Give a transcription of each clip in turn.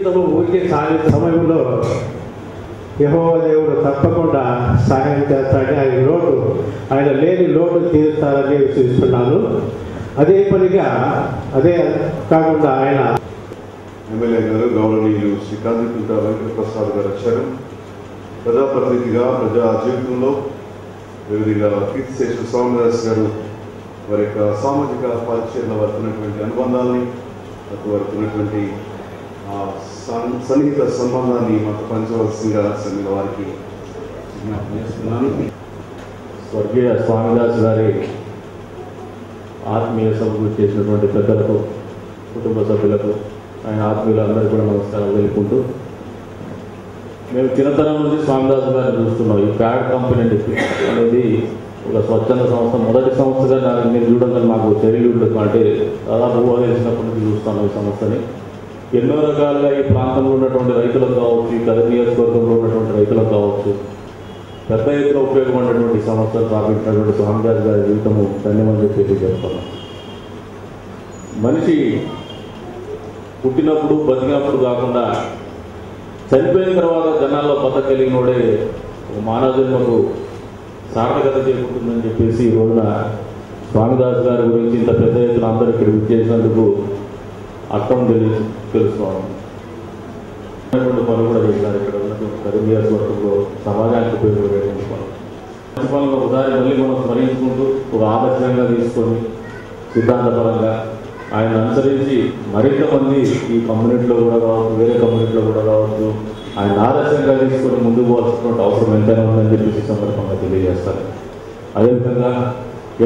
జీవితంలో ఊరికే సాగే సమయంలో యెహోవా దేవుడు తప్పకుండా సహాయం చేస్తాడని ఆయన లేని లోటు తీరుస్తారని విశ్వసిస్తున్నాను. అదే పనిగా అదే కాకుండా ఆయన ఎమ్మెల్యే గారు గౌరవనీయులు శ్రీ కాంతికుంట వెంకటప్రసాద్ గారు వచ్చారు. ప్రజాప్రతినిధిగా ప్రజా జీవితంలో వివిధంగా కీర్తిశేషు స్వామిదాస్ గారు వారి యొక్క సామాజిక పరిచయంలో వస్తున్నటువంటి అనుబంధాలని వారికి ఉన్నటువంటి సన్నిహిత సంబంధాన్ని మాకు పంచవలసిందిగా సన్నిహిత వారికి చేస్తున్నాను. స్వర్గీయ స్వామిదాస్ గారి ఆత్మీయ సభకు చేసినటువంటి పెద్దలకు, కుటుంబ సభ్యులకు, ఆయన ఆత్మీయులందరికీ కూడా నమస్కారం తెలుపుకుంటూ, మేము చిన్నతనం నుంచి స్వామిదాస్ గారిని చూస్తున్నాం. ఈ ప్యాడ్ కంపెనీ అనేది ఒక స్వచ్ఛంద సంస్థ. మొదటి సంస్థగా మీరు చూడగానే మాకు తెలియదు, అంటే దాదాపు ఊహేసినప్పటి నుంచి చూస్తాను ఈ సంస్థని. ఎన్నో రకాలుగా ఈ ప్రాంతంలో ఉన్నటువంటి రైతులకు కావచ్చు, ఈ కదిరి నియోజకవర్గంలో ఉన్నటువంటి రైతులకు కావచ్చు, పెద్ద ఎత్తున ఉపయోగపడినటువంటి సంస్థలు స్థాపించినటువంటి స్వామిదాస్ గారి జీవితము ధన్యమని చెప్పి చెప్తున్నాం. మనిషి పుట్టినప్పుడు బతికినప్పుడు కాకుండా చనిపోయిన తర్వాత జనాల్లో బతకలిగినోడే మానవ జన్మకు సార్థకత చేకూరుతుందని చెప్పేసి ఈ రోజున స్వామిదాస్ గారి గురించి ఇంత పెద్ద ఎత్తున అందరూ ఇక్కడ విచ్చేసినందుకు అర్థం తెలుసుకోవడం పనులు కూడా చేశారు. ఇక్కడ ఉన్నటువంటి కదిరి నియోజకవర్గంలో సమాజానికి ఉపయోగపడేటువంటి పనులు. మంచి పనులు ఒకసారి మళ్ళీ మనం స్మరించుకుంటూ ఒక ఆదర్శంగా తీసుకొని సిద్ధాంతపరంగా ఆయన అనుసరించి మరింత మంది ఈ కమ్యూనిటీలో కూడా కావచ్చు, వేరే కమ్యూనిటీలో కూడా కావచ్చు, ఆయన ఆదర్శంగా తీసుకొని ముందుకు పోవాల్సినటువంటి అవసరం ఎంతైనా ఉందని చెప్పేసి సందర్భంగా తెలియజేస్తారు. అదేవిధంగా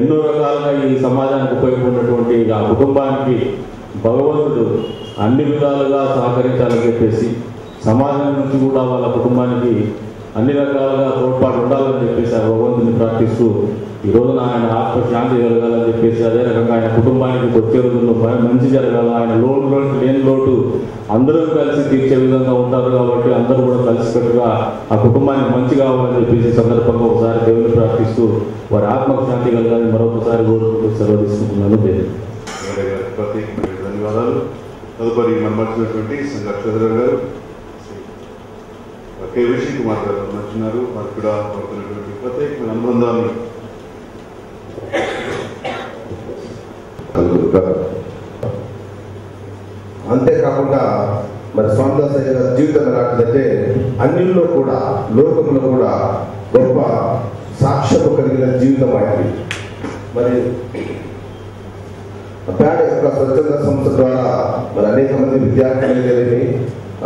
ఎన్నో రకాలుగా ఈ సమాజానికి ఉపయోగపడినటువంటి ఆ కుటుంబానికి భగవంతుడు అన్ని విధాలుగా సహకరించాలని చెప్పేసి, సమాజం నుంచి కూడా వాళ్ళ కుటుంబానికి అన్ని రకాలుగా తోడ్పాటు ఉండాలని చెప్పేసి ఆ భగవంతుని ప్రార్థిస్తూ ఈ రోజున ఆయన ఆత్మశాంతి కలగాలని చెప్పేసి, అదే రకంగా ఆయన కుటుంబానికి వచ్చే రోజుల్లో మంచి జరగాల, ఆయన లేని లోటు అందరూ కలిసి తీర్చే విధంగా ఉంటారు. కాబట్టి అందరూ కూడా కలిసికట్టుగా ఆ కుటుంబానికి మంచి కావాలని చెప్పేసి సందర్భంగా ఒకసారి దేవుని ప్రార్థిస్తూ వారి ఆత్మశాంతి కలగాలని మరొకసారి కోరుకుంటూ సెలవు తీసుకుంటున్నాను. ప్రత్యేకమైన ధన్యవాదాలు. తదుపరి మనం వచ్చినటువంటి సంఘర్షధర్ గారు, కేవీసీ కుమార్ గారు వచ్చినారు. వారికి కూడా పడుతున్నటువంటి ప్రత్యేకమైన అనుబంధాన్ని అంతేకాకుండా మరి స్వామిదాస్ గారి జీవితం ఎలాంటిదంటే అన్నిల్లో కూడా లోకంలో కూడా గొప్ప సాక్ష్యము కలిగిన జీవితం ఆయనది. మరి ప్యాడ యొక్క స్వచ్ఛంద సంస్థ ద్వారా మరి అనేక మంది విద్యార్థులు అయితేనేమి,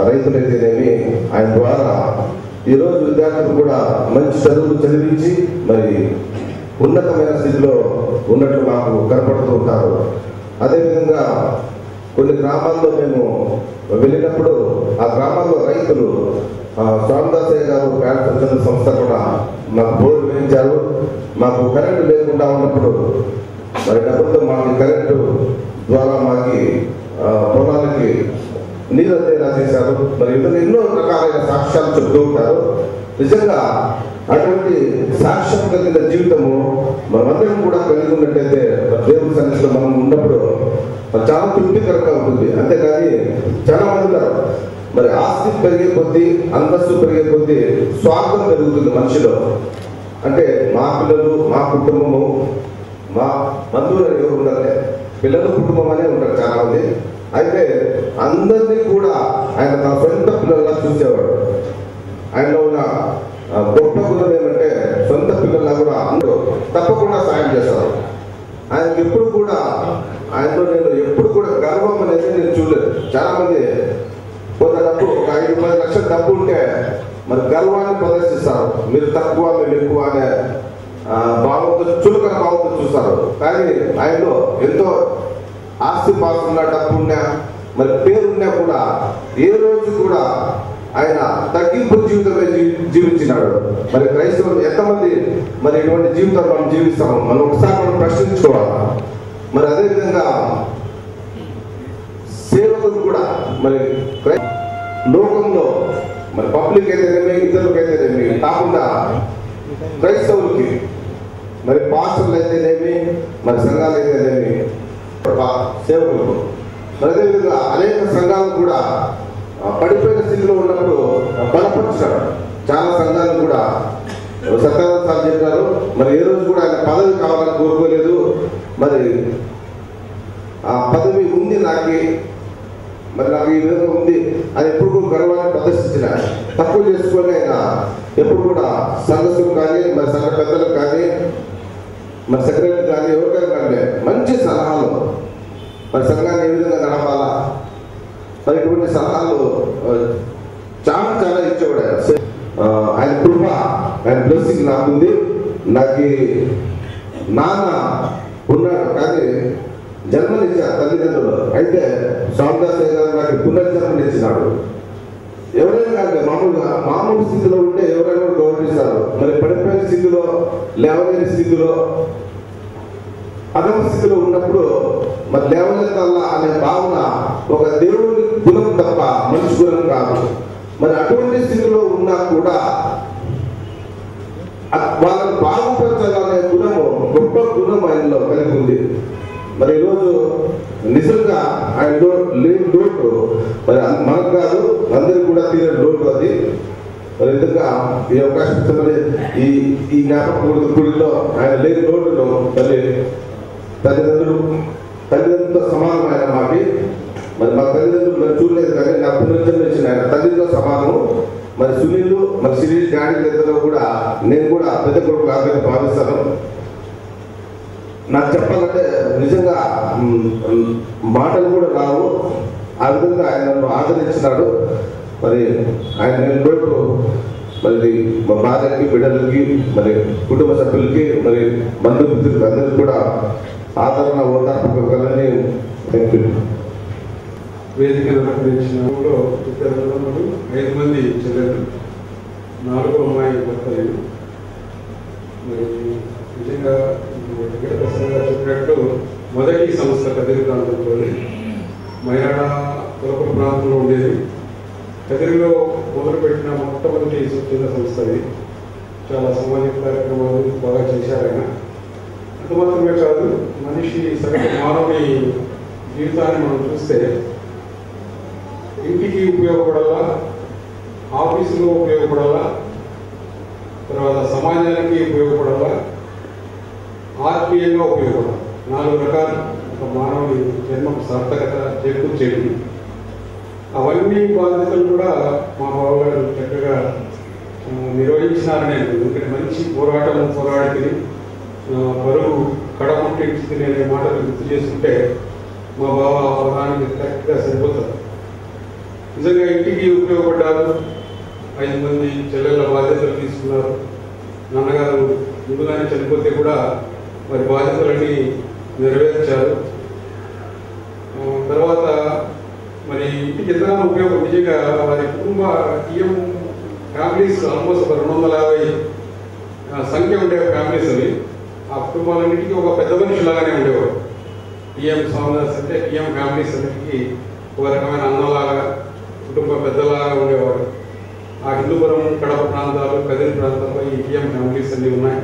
రైతులు అయితేనేమి ఆయన ద్వారా ఈరోజు విద్యార్థులు కూడా మంచి చదువులు చదివించి మరి ఉన్నతమైన స్థితిలో ఉన్నట్లు మాకు కనపడుతూ ఉంటారు. అదేవిధంగా కొన్ని గ్రామాల్లో మేము వెళ్ళినప్పుడు ఆ గ్రామాల్లో రైతులు స్వామిదాసయ్య గారు ప్యాడ స్వచ్ఛంద సంస్థ కూడా మాకు బోర్డు వేయించారు. మాకు కరెంటు లేకుండా ఉన్నప్పుడు మరి డబ్బులతో మాకు కరెంటు ద్వారా మాకి పొలాలకి నీరు అందేలా చేశారు. మరి ఎన్నో రకాలైన సాక్ష్యాలు చెప్తూ ఉంటారు. నిజంగా అటువంటి సాక్ష్యం కలిగిన జీవితము మనమందరం కూడా కలిగి ఉన్నట్టయితే దేవుడి సన్నిధిలో మనం ఉన్నప్పుడు చాలా తృప్తికరంగా ఉంటుంది. అంతేకాని చాలా మంది ఉన్నారు, మరి ఆస్తి పెరిగే కొద్దీ, అంతస్తు పెరిగే కొద్దీ స్వార్థం పెరుగుతుంది మనిషిలో. అంటే మా పిల్లలు, మా కుటుంబము, మా బంధువులు ఎవరు ఉండాలి, పిల్లల కుటుంబం అనే ఉంటారు చాలా మంది. అయితే అందరినీ కూడా ఆయన తన సొంత పిల్లల్లా చూసేవాడు. ఆయనలో ఉన్న గొప్ప గుణం ఏమంటే సొంత పిల్లల్లా కూడా అందరూ తప్పకుండా సాయం చేస్తారు. ఆయనకి ఎప్పుడు కూడా ఆయనలో నేను ఎప్పుడు కూడా గర్వం అనేది నేను చూడలేదు. చాలా మంది కొంత డబ్బు, ఒక 5-10 లక్షల డబ్బు ఉంటే మరి గర్వాన్ని ప్రదర్శిస్తారు. మీరు తక్కువ, మేము ఎక్కువ అనే భావంతో, చులకన భావంతో చూస్తారు. కానీ ఆయనలో ఎంతో ఆస్తి పాస్తున్నా, డబ్బున్నా, మరి పేరున్నా కూడా ఏ రోజు కూడా ఆయన తగ్గింపు జీవితమే జీవించినాడు. మరి క్రైస్తవులు ఎంతమంది మరి ఇటువంటి జీవితాలు మనం జీవిస్తాము, మనం ఒకసారి మనం ప్రశ్నించుకోవాలి. మరి అదేవిధంగా సేవకులు కూడా మరి లోకంలో మరి పబ్లిక్ అయితేనేమి, ఇతరులకైతేనేమి కాకుండా క్రైస్తవులకి మరి పాస్టర్లు అయితేనేమి, మరి సంఘాలు అయితేనేమి, సేవకులు మరి అదేవిధంగా అనేక సంఘాలు కూడా పడిపోయిన స్థితిలో ఉన్నప్పుడు బలపరిచాడు. చాలా సంఘాలు కూడా సత్యానంద సార్ చెప్పారు, మరి ఏ రోజు కూడా ఆయన పదవి కావాలని కోరుకోలేదు. మరి ఆ పదవి ఉంది నాకు, మరి నాకు ఈ విధంగా ఉంది అది ఎప్పుడు కూడా గర్వాన్ని ప్రదర్శించిన, తక్కువ చేసుకొని ఆయన ఎప్పుడు కూడా సంఘస్థులు కానీ, మరి సంఘ పెద్దలకు కానీ, మరి సెక్రటరీ కానీ, ఎవరికైనా కానీ మంచి సలహాలు, మరి సంఘాన్ని ఏ విధంగా నడపాలా, మరి ఇటువంటి సలహాలు చాలా చాలా ఇచ్చేవాడు. ఆయన కృప, ఆయన బ్లెస్సింగ్ నాకుంది. నాకు నాన్న ఉన్నాడు కానీ జన్మనిచ్చారు తల్లిదండ్రులు. అయితే స్వామిదాస్ గారు నాకు పునర్జన్మనిచ్చినాడు. ఎవరైనా కానీ మామూలు స్థితిలో ఉంటే ఎవరైనా గౌరవిస్తారు. మరి పడిపోయిన స్థితిలో, లేవలేని స్థితిలో, అదమ స్థితిలో ఉన్నప్పుడు మరి లేవలేదల్లా అనే భావన ఒక దేవుని గుణం తప్ప మనిషి గుణం కాదు. మరి అటువంటి స్థితిలో ఉన్నా కూడా వాళ్ళని బాగుపరచాలనే గుణము, గొప్ప గుణం ఆయనలో కలిగి ఉంది. మరి ఈరోజు నిజంగా ఆయన లేని లోటు మరి మనకు కాదు, అందరికి కూడా తీరే లోటు అది. మరి నిజంగా ఈ అవకాశం మరి ఈ జ్ఞాపక గుడిలో ఆయన లేని లోటును తల్లి తల్లిదండ్రులతో సమానం ఆయన మాకి. మరి మా తల్లిదండ్రులు చూడలేదు కానీ నా పునర్జన్మ ఇచ్చిన ఆయన తల్లితో సమానం. మరి సునీల్, మరి శిరీష్ డాడీ దగ్గరలో కూడా నేను కూడా పెద్ద కొడుకు లాగా భావిస్తాను. నాకు చెప్పాలంటే నిజంగా మాటలు కూడా రావు, ఆ విధంగా ఆయన నన్ను ఆదరించినాడు. మరి ఆయన నేను లోటు మరి మా భార్యకి, బిడ్డలకి, మరి కుటుంబ సభ్యులకి, మరి బంధుమిత్రులకి అందరికీ కూడా ఆదరణ ఓదార్పులని వేదిక నిర్వహించిన 5 మంది చెల్లెలు, 4వ అమ్మాయి భర్తలు. మరి నిజంగా చెప్పినట్టు మొదటి సంస్థ కదిరి ప్రాంతంలో మైరాడ తొలపూరు ప్రాంతంలో ఉండేది. కదిరిలో మొదలుపెట్టిన మొట్టమొదటి స్వచ్ఛంద సంస్థ ఇది. చాలా సామాజిక కార్యక్రమాలు బాగా చేశారు ఆయన. అంత మాత్రమే కాదు, మనిషి సగటు మానవుని జీవితాన్ని మనం చూస్తే ఇంటికి ఉపయోగపడాలా, ఆఫీసులో ఉపయోగపడాలా, తర్వాత సమాజానికి ఉపయోగపడాలా, ఆత్మీయంగా ఉపయోగపడాలి. 4 రకాలు ఒక మానవుని జన్మకు సార్థకత చేకూర్చేవి. అవన్నీ బాధ్యతలు కూడా మా బావగారు చక్కగా నిర్వహించినారనే. ఎందుకంటే మంచి పోరాడి పరుగు కడముట్టించింది అనే మాటలు గుర్తు చేసుకుంటే మా బావ పదానికి కరెక్ట్గా సరిపోతారు. నిజంగా ఇంటికి ఉపయోగపడ్డారు. 5 మంది చెల్లెళ్ళ బాధ్యతలు తీసుకున్నారు. నాన్నగారు ముందుగానే చనిపోతే కూడా మరి బాధ్యతలన్నీ నెరవేర్చారు. తర్వాత మరి ఇంటికి ఎంతగానో ఉపయోగం. నిజంగా వారి కుటుంబ టీఎం ఫ్యామిలీస్ ఆల్మోస్ట్ 250 సంఖ్య ఉండే ఫ్యామిలీస్ అవి. ఆ కుటుంబాలన్నింటికి ఒక పెద్ద మనిషిలాగానే ఉండేవారు. టీఎం స్వామిదాస్ అంటే టీఎం ఫ్యామిలీస్ అన్నిటికీ ఒక రకమైన అన్నలాగా, కుటుంబ పెద్దలాగా ఉండేవాడు. ఆ హిందూపురం, కడప ప్రాంతాలు, కదిరి ప్రాంతాల్లో ఈ టీఎం ఫ్యామిలీస్ అన్నీ ఉన్నాయి.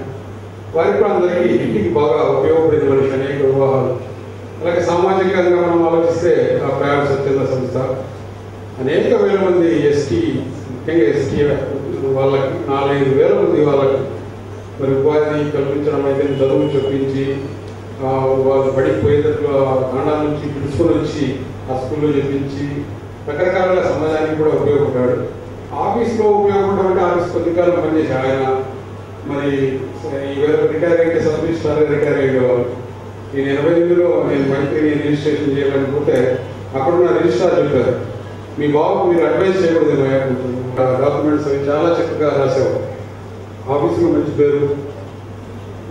వారి ప్రాంతాలకి ఇంటికి బాగా ఉపయోగపడిన మనిషి అనేక వివాహాలు. అలాగే సామాజికంగా మనం ఆలోచిస్తే ఆ ప్రైవేట్ స్వచ్ఛంద సంస్థ అనేక వేల మంది ఎస్టీ, ముఖ్యంగా ఎస్టీ వాళ్ళకి 4-5 వేల మంది వాళ్ళకి మరి ఉపాధి కల్పించడం అయితే, చదువు చెప్పించి వాళ్ళు పడిపోయేటట్లు ఆ కాండాల నుంచి పిలుచుకొని వచ్చి ఆ స్కూల్లో చెప్పించి రకరకాలుగా సమాజానికి కూడా ఉపయోగపడ్డాడు. ఆఫీస్లో ఉపయోగపడడం అంటే ఆఫీస్ కొద్దికాలం పనిచేసి ఆయన మరి రిటైర్ అయితే సబ్ రిజిస్ట్రార్ రిటైర్ అయ్యేవాళ్ళు. నేను 88లో నేను మైత్రిని రిజిస్ట్రేషన్ చేయాలనుకుంటే అక్కడున్న రిజిస్ట్రార్ చెప్పారు, మీ బాబుకు మీరు అడ్వైస్ చేయకూడదు, డాక్యుమెంట్స్ అవి చాలా చక్కగా రాసేవారు. ఆఫీసులో మంచి పేరు,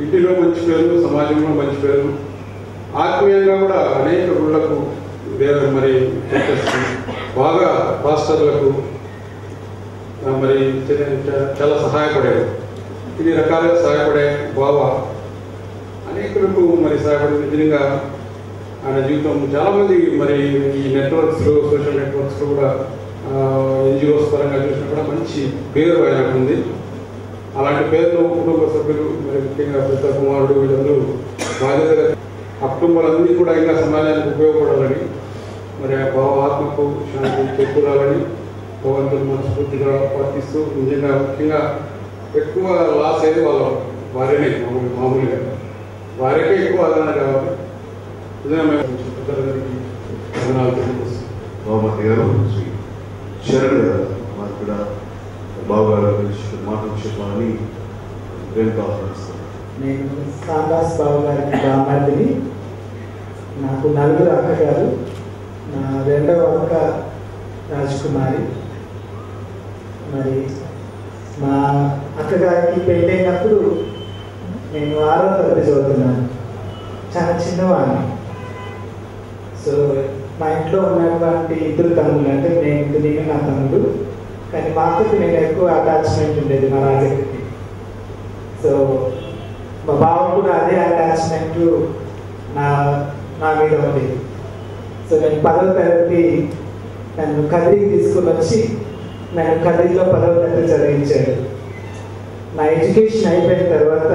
ఇంటిలో మంచి పేరు, సమాజంలో మంచి పేరు. ఆత్మీయంగా కూడా అనేక గుళ్ళకు మరి బాగా పాస్టర్లకు మరి చాలా సహాయపడేది. ఇన్ని రకాలుగా సహాయపడే బావ అనేకులకు మరి సహాయపడే. నిజంగా ఆయన జీవితం చాలామంది మరి ఈ నెట్వర్క్స్లో, సోషల్ నెట్వర్క్స్లో కూడా ఎన్జిఓస్ పరంగా చూసినా కూడా మంచి పేరు ఆయనకు ఉంది. అలాంటి పేరులో కుటుంబ సభ్యులు మరి ముఖ్యంగా పెద్ద కుమారుడు వీళ్ళందరూ బాధ్యతగా ఆ కుటుంబాలన్నీ కూడా ఇంకా సమాజానికి ఉపయోగపడాలని, మరి ఆ భావ ఆత్మకు శాంతి చేకూరాలని భగవంతుని మనస్ఫూర్తిగా పాటిస్తూ నిజంగా ముఖ్యంగా ఎక్కువ లాస్ అయ్యేది వాళ్ళ వారేనే మామూలుగా వారికే ఎక్కువ ఆదరణ కావాలి. నిజంగా మేము గారికి వందనాలు తెలియజేస్తాం. బాబు గారు శ్రీ శరణ్ గారు మాకు కూడా బాబు గారు మాటలు చెప్పాలని ప్రేమతో ఆహ్వానిస్తాం. నేను సాందాస్ బాబు గారికి బామార్దిని. నాకు 4 అక్కగారు. నా 2వ అక్క రాజకుమారి. మరి మా అక్కగారికి పెళ్ళైనప్పుడు నేను 6వ తరగతి చదువుతున్నాను. చాలా చిన్నవాడిని. సో మా ఇంట్లో ఉన్నటువంటి 2 తమ్ముళ్ళు, అంటే నేను నా తమ్ముడు. కానీ మా అక్కకి నేను ఎక్కువ అటాచ్మెంట్ ఉండేది మా రాజకీయకి. సో మా బావ కూడా అదే అటాచ్మెంట్ నా మీద ఉంది. సో నేను 10వ తరగతి నన్ను కదిరికి తీసుకుని వచ్చి నేను కదిరిలో 10వ తరగతి చదివించాడు. నా ఎడ్యుకేషన్ అయిపోయిన తర్వాత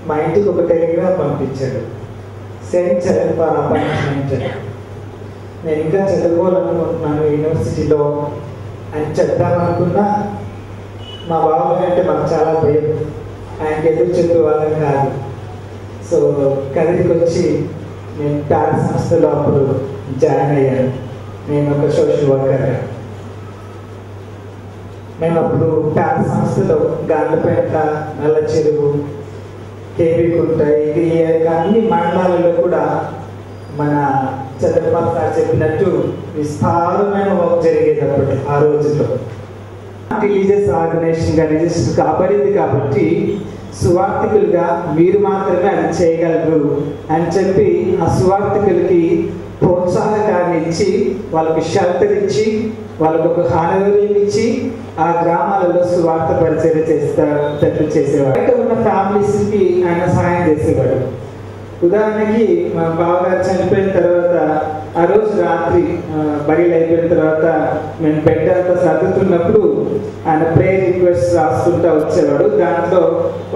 మా ఇంటికి ఒక టెలిగ్రామ్ పంపించాడు, సెయింట్ చరణ్ ఫర్ అపాయింట్మెంట్. నేను ఇంకా చదువుకోవాలనుకుంటున్నాను యూనివర్సిటీలో అని చెప్దామనుకున్నా మా బాబాయ్ అంటే మాకు చాలా భయం, ఆయనకి ఎదురు చెప్పే వాళ్ళం కాదు. సో కదిరికి వచ్చి నేను ప్యార సంస్థలో అప్పుడు జాయిన్ అయ్యాను. నేను ఒక సోషల్ వర్కర్గా. మేము అప్పుడు ప్యార సంస్థలో గాండ్లపేట, నల్ల చెరువు, కేవీకుంట, ఇది అన్ని మండలాలలో కూడా మన చంద్రబాబు గారు చెప్పినట్టు విస్తారమైన వర్క్ జరిగేది అప్పటి ఆ రోజుల్లో. రిలీజియస్ ఆర్గనైజేషన్గా రిజిస్టర్ కాబడింది కాబట్టి సువార్థికులుగా మీరు మాత్రమే అది చేయగలరు అని చెప్పి ఆ సువార్థికులకి ప్రోత్సాహకాన్ని ఇచ్చి, వాళ్ళకి షెల్టర్ ఇచ్చి, వాళ్ళకు ఒక హానరీయం ఇచ్చి ఆ గ్రామాలలో సువార్త పరిచయం చేసేవాడు. బయట ఉన్న ఫ్యామిలీస్కి ఆయన సహాయం చేసేవాడు. ఉదాహరణకి మా బావగారు చనిపోయిన తర్వాత ఆ రోజు రాత్రి బయలు అయిపోయిన తర్వాత మేము బెడ్ అంతా సర్దుతున్నప్పుడు ఆయన ప్రేయర్ రిక్వెస్ట్ రాసుకుంటూ వచ్చేవాడు. దాంట్లో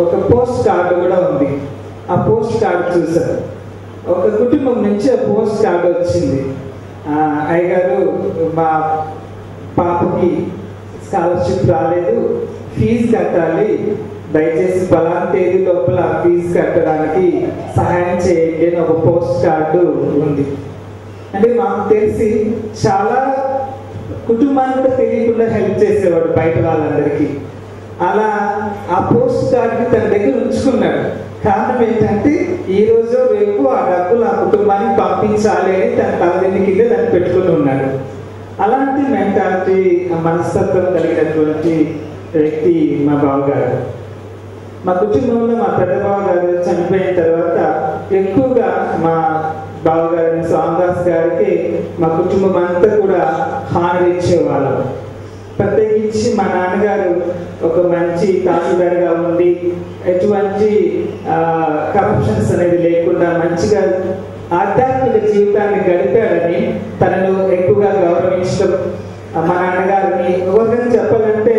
ఒక పోస్ట్ కార్డు కూడా ఉంది. ఆ పోస్ట్ కార్డు చూశారు. ఒక కుటుంబం నుంచి ఆ పోస్ట్ కార్డు వచ్చింది. అయ్యగారు, మా పాపకి స్కాలర్షిప్ రాలేదు, ఫీజు కట్టాలి, దయచేసి పలానా తేదీ లోపల ఫీజు కట్టడానికి సహాయం చేయండి అని ఒక పోస్ట్ కార్డు ఉంది. అంటే మాకు తెలిసి చాలా కుటుంబాన్ని కూడా తెలియకుండా హెల్ప్ చేసేవాడు బయట వాళ్ళందరికీ. అలా ఆ పోస్ట్ కార్డు తన దగ్గర ఉంచుకున్నాడు. కారణం ఏంటంటే ఈ రోజు రేపు ఆ డబ్బులు ఆ కుటుంబానికి పంపించాలి అని తన తలదిండి కింద దాన్ని పెట్టుకుని ఉన్నాడు. అలాంటి మెంటాలిటీ, మనస్తత్వం కలిగినటువంటి వ్యక్తి మా బావగారు. మా కుటుంబంలో మా పెద్ద బావగారు చనిపోయిన తర్వాత ఎక్కువగా మా బావగారిని స్వామిదాస్ గారికి మా కుటుంబం అంతా కూడా హానర్ ఇచ్చేవాళ్ళం. ప్రత్యేకించి మా నాన్నగారు ఒక మంచి తహసీల్దార్గా ఉండి ఎటువంటి కరప్షన్స్ అనేది లేకుండా మంచిగా ఆధ్యాత్మిక జీవితాన్ని గడిపాడని తనను ఎక్కువగా గౌరవించడం. మా నాన్నగారిని ఎవరికైనా చెప్పాలంటే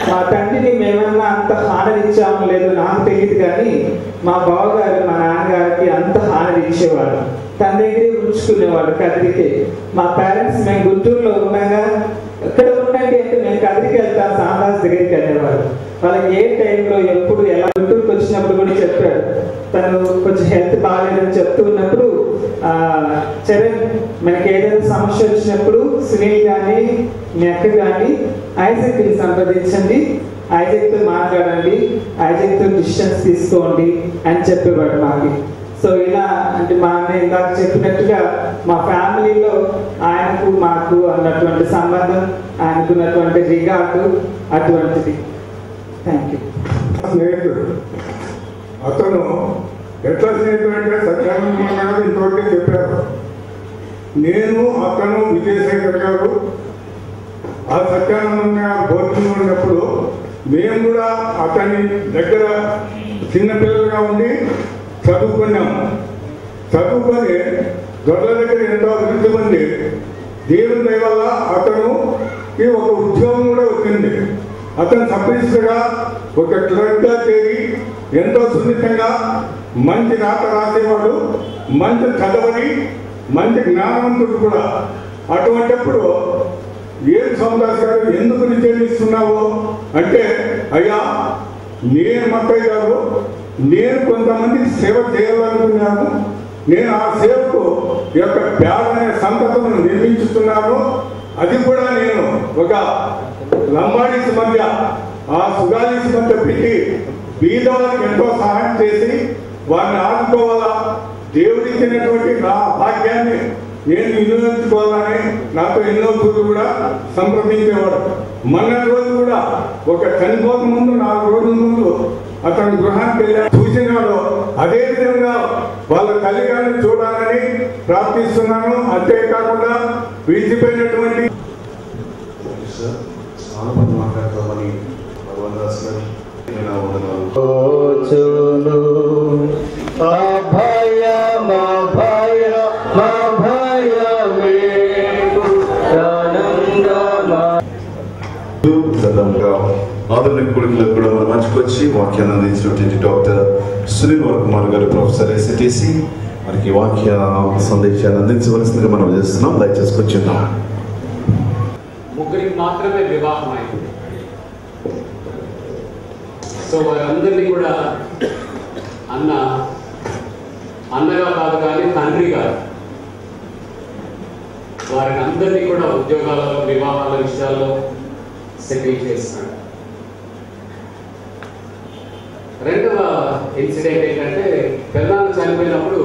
మా తండ్రిని మేమన్నా అంత హానర్ ఇచ్చాము లేదో నాకు తెలియదు, కానీ మా బావగారు మా నాన్నగారికి అంత హానర్ ఇచ్చేవాడు. తన దగ్గరే ఉంచుకునేవాడు కదిరికి. మా పేరెంట్స్ మేము గుంటూరులో ఉండగా ఎక్కడ ఉండండి అంటే మేము కదిరికి వెళ్తాం సాందాస్ దగ్గరికి అనేవాడు. వాళ్ళకి ఏ టైంలో ఎప్పుడు ఎలా గుంటూరుకి వచ్చినప్పుడు కూడా చెప్పాడు. తను కొంచెం హెల్త్ బాగాలేదని చెప్తూ ఉన్నప్పుడు చరణ్, మనకి ఏదైనా సమస్య వచ్చినప్పుడు సునీల్ కానీ మీ అక్క కానీ ఐజాక్ని సంప్రదించండి, ఐజాక్తో మాట్లాడండి, ఐజాక్తో డిస్టెన్స్ తీసుకోండి అని చెప్పేవాడు మాకు. సో ఇలా అంటే మా అన్న ఇందాక చెప్పినట్టుగా మా ఫ్యామిలీలో ఆయనకు మాకు అన్నటువంటి సంబంధం, ఆయనకున్నటువంటి రిగార్డు అటువంటిది. Thank you. స్నేహితుడు అతను ఎట్లా స్నేహితుడు అంటే సత్యానంద ఇంతవరకే చెప్పారు. నేను అతను విజయశేఖర్ గారు ఆ సత్యానంద భోజనం ఉన్నప్పుడు మేము కూడా అతని దగ్గర చిన్నపిల్లలుగా ఉండి చదువుకున్నాము. చదువుకొని దొరల దగ్గర ఎంతో అభివృద్ధి పొంది దేవుని దయ వల్ల అతనుకి ఒక ఉద్యోగం కూడా వచ్చింది. అతను సబ్మినిస్టర్గా ఒక క్లర్క్గా చేరి ఎంతో సున్నితంగా మంచి రాత రాసేవాడు, మంచి చదవని, మంచి జ్ఞానవంతుడు కూడా. అటువంటిప్పుడు ఏం సోమదాస్ గారు ఎందుకు నిషేధిస్తున్నావు అంటే, అయ్యా నేను మత్తయ్య గారు, నేను కొంతమందికి సేవ చేయాలనుకున్నాను. నేను ఆ సేవకు యొక్క ప్యాడ్ అనే సంతతను నిర్మించుతున్నాను. అది కూడా నేను ఒక లంబాడీస్ మధ్య, ఆ సుగాలీస్ మధ్య పెట్టి బీదవాళ్ళకి ఎంతో సహాయం చేసి వారిని ఆదుకోవాలా, దేవుడిచ్చినటువంటి నా భాగ్యాన్ని నేను వినియోగించుకోవాలని నాతో ఎన్నో రోజులు కూడా సంప్రదించేవాడు. మొన్న రోజు కూడా ఒక చనిపోక ముందు 4 రోజుల ముందు అతని గృహానికి వెళ్ళి చూసినాడు. అదేవిధంగా వాళ్ళ తల్లిగారిని చూడాలని ప్రార్థిస్తున్నాను. అంతేకాకుండా విడిచిపోయినటువంటి మాట్లాడతామని భగవందాస్ గారు ఆధునిక కొడుకులకు కూడా మన మంచికి వచ్చి వాక్యాన్ని అందించినటువంటి డాక్టర్ సునీల్ కుమార్ గారు, ప్రొఫెసర్ ఎస్ఐటిసి, మనకి వాక్య సందేశాన్ని అందించవలసిందిగా మనం చేస్తున్నాం. దయచేసి కూర్చుందాం. ముగ్గురికి మాత్రమే వివాహం అయింది. సో వారందరినీ కూడా అన్నగా కాదు కానీ తండ్రి కాదు, వారిని అందరినీ కూడా ఉద్యోగాలలో వివాహాల విషయాల్లో సెటిల్ చేస్తున్నాడు. రెండవ ఇన్సిడెంట్ ఏంటంటే, పిల్లలు చనిపోయినప్పుడు